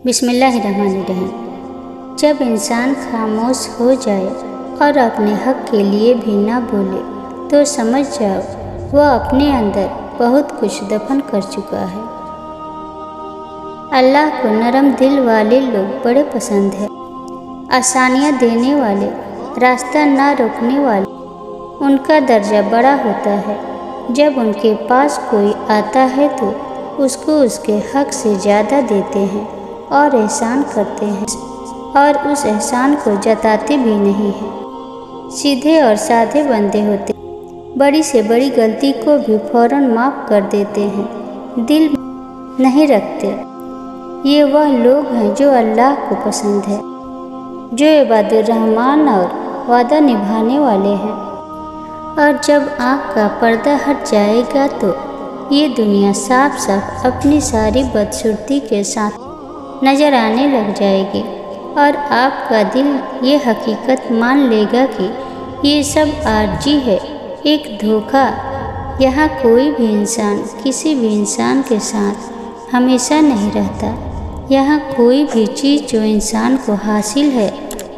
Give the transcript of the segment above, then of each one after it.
بسم اللہ الرحمن الرحیم۔ جب انسان خاموش ہو جائے اور اپنے حق کے لیے بھی نہ بولے تو سمجھ جاؤ وہ اپنے اندر بہت کچھ دفن کر چکا ہے۔ اللہ کو نرم دل والے لوگ بڑے پسند ہیں، آسانیاں دینے والے، راستہ نہ روکنے والے، ان کا درجہ بڑا ہوتا ہے۔ جب ان کے پاس کوئی آتا ہے تو اس کو اس کے حق سے زیادہ دیتے ہیں اور احسان کرتے ہیں اور اس احسان کو جتاتے بھی نہیں ہیں۔ سیدھے اور سادے بندے ہوتے ہیں، بڑی سے بڑی غلطی کو بھی فوراً معاف کر دیتے ہیں، دل میں نہیں رکھتے۔ یہ وہ لوگ ہیں جو اللہ کو پسند ہے، جو عباد الرحمن اور وعدہ نبھانے والے ہیں۔ اور جب آنکھ کا پردہ ہٹ جائے گا تو یہ دنیا صاف صاف اپنی ساری بدصورتی کے ساتھ نظر آنے لگ جائے گی، اور آپ کا دل یہ حقیقت مان لے گا کہ یہ سب عارضی ہے، ایک دھوکہ۔ یہاں کوئی بھی انسان کسی بھی انسان کے ساتھ ہمیشہ نہیں رہتا۔ یہاں کوئی بھی چیز جو انسان کو حاصل ہے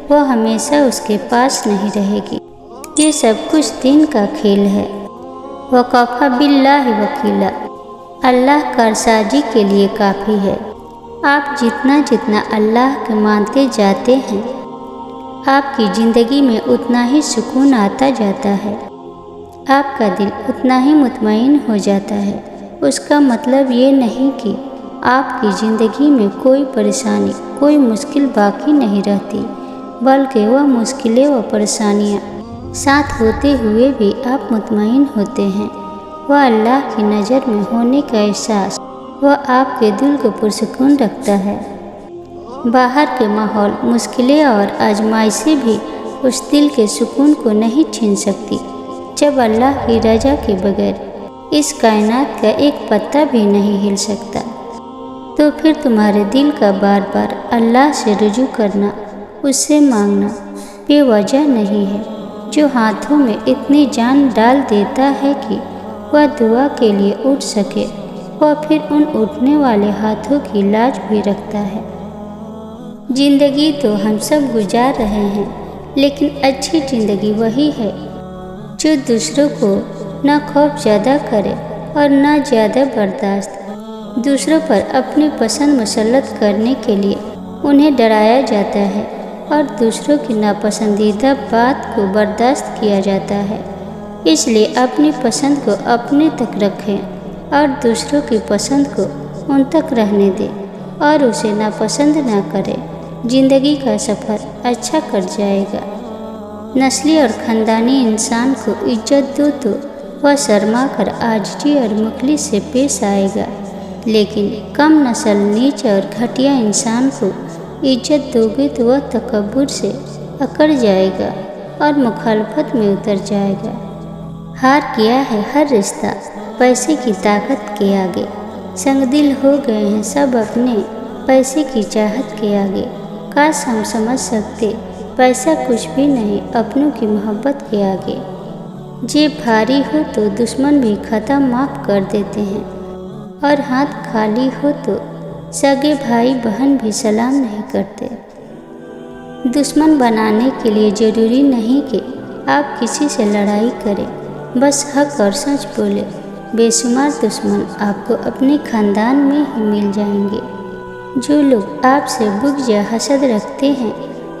وہ ہمیشہ اس کے پاس نہیں رہے گی۔ یہ سب کچھ دین کا کھیل ہے۔ وَكَفَى بِاللَّهِ وَكِيلًا، اللہ کارسازی کے لیے کافی ہے۔ آپ جتنا اللہ کے مانتے جاتے ہیں، آپ کی زندگی میں اتنا ہی سکون آتا جاتا ہے، آپ کا دل اتنا ہی مطمئن ہو جاتا ہے۔ اس کا مطلب یہ نہیں کہ آپ کی زندگی میں کوئی پریشانی، کوئی مشکل باقی نہیں رہتی، بلکہ وہ مشکلیں و پریشانیاں ساتھ ہوتے ہوئے بھی آپ مطمئن ہوتے ہیں۔ وہ اللہ کی نظر میں ہونے کا احساس وہ آپ کے دل کو پرسکون رکھتا ہے۔ باہر کے ماحول، مشکلیں اور آزمائشیں بھی اس دل کے سکون کو نہیں چھین سکتی۔ جب اللہ کی رضا کے بغیر اس کائنات کا ایک پتا بھی نہیں ہل سکتا تو پھر تمہارے دل کا بار بار اللہ سے رجوع کرنا، اس سے مانگنا بے وجہ نہیں ہے۔ جو ہاتھوں میں اتنی جان ڈال دیتا ہے کہ وہ دعا کے لیے اٹھ سکے، وہ پھر ان اٹھنے والے ہاتھوں کی لاج بھی رکھتا ہے۔ زندگی تو ہم سب گزار رہے ہیں، لیکن اچھی زندگی وہی ہے جو دوسروں کو نہ خوف زدہ کرے اور نہ زیادہ برداشت۔ دوسروں پر اپنی پسند مسلط کرنے کے لیے انہیں ڈرایا جاتا ہے اور دوسروں کی ناپسندیدہ بات کو برداشت کیا جاتا ہے۔ اس لیے اپنی پسند کو اپنے تک رکھیں اور دوسروں کی پسند کو ان تک رہنے دیں اور اسے ناپسند نہ کریں۔ زندگی کا سفر اچھا کٹ جائے گا۔ نسلی اور خاندانی انسان کو عزت دو تو وہ شرما کر عاجزی اور مخلص سے پیش آئے گا، لیکن کم نسل، نیچ اور گھٹیا انسان کو عزت دو گے تو وہ تکبر سے اکڑ جائے گا اور مخالفت میں اتر جائے گا۔ ہار گیا ہے ہر رشتہ پیسے کی طاقت کے آگے، سنگ دل ہو گئے ہیں سب اپنے پیسے کی چاہت کے آگے۔ کاش ہم سمجھ سکتے پیسہ کچھ بھی نہیں اپنوں کی محبت کے آگے۔ جیب بھاری ہو تو دشمن بھی خطا معاف کر دیتے ہیں، اور ہاتھ خالی ہو تو سگے بھائی بہن بھی سلام نہیں کرتے۔ دشمن بنانے کے لیے ضروری نہیں کہ آپ کسی سے لڑائی کریں، بس حق اور سچ بولے۔ بے شمار دشمن آپ کو اپنے خاندان میں ہی مل جائیں گے۔ جو لوگ آپ سے بغض یا حسد رکھتے ہیں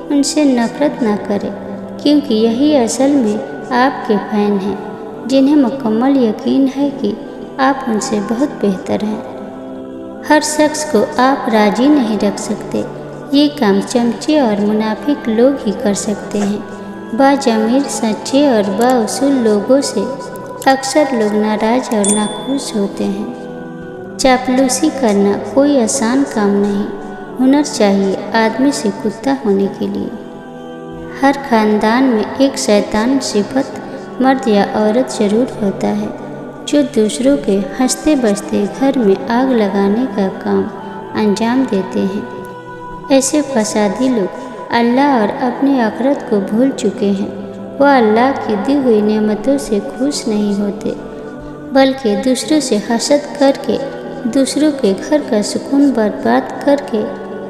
ان سے نفرت نہ کریں، کیونکہ یہی اصل میں آپ کے فین ہیں، جنہیں مکمل یقین ہے کہ آپ ان سے بہت بہتر ہیں۔ ہر شخص کو آپ راضی نہیں رکھ سکتے، یہ کام چمچے اور منافق لوگ ہی کر سکتے ہیں۔ باضمیر، سچے اور بااصول لوگوں سے اکثر لوگ ناراض اور ناخوش ہوتے ہیں۔ چاپلوسی کرنا کوئی آسان کام نہیں، ہنر چاہیے آدمی سے کتا ہونے کے لیے۔ ہر خاندان میں ایک شیطان صفت مرد یا عورت ضرور ہوتا ہے جو دوسروں کے ہنستے بستے گھر میں آگ لگانے کا کام انجام دیتے ہیں۔ ایسے فسادی لوگ اللہ اور اپنی آخرت کو بھول چکے ہیں۔ وہ اللہ کی دی ہوئی نعمتوں سے خوش نہیں ہوتے، بلکہ دوسروں سے حسد کر کے، دوسروں کے گھر کا سکون برباد کر کے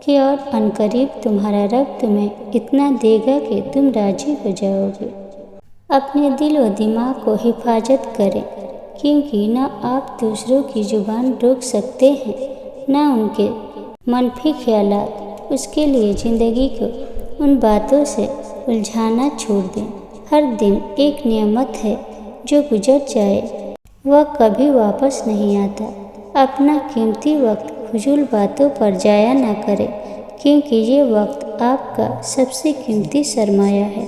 کہ اور عنقریب تمہارا رب تمہیں اتنا دے گا کہ تم راضی ہو جاؤ گے۔ اپنے دل و دماغ کو حفاظت کریں، کیونکہ نہ آپ دوسروں کی زبان روک سکتے ہیں نہ ان کے منفی خیالات۔ اس کے لیے زندگی کو ان باتوں سے الجھانا چھوڑ دیں۔ ہر دن ایک نعمت ہے جو گزر جائے وہ کبھی واپس نہیں آتا۔ اپنا قیمتی وقت فضول باتوں پر ضائع نہ کریں، کیونکہ یہ وقت آپ کا سب سے قیمتی سرمایہ ہے۔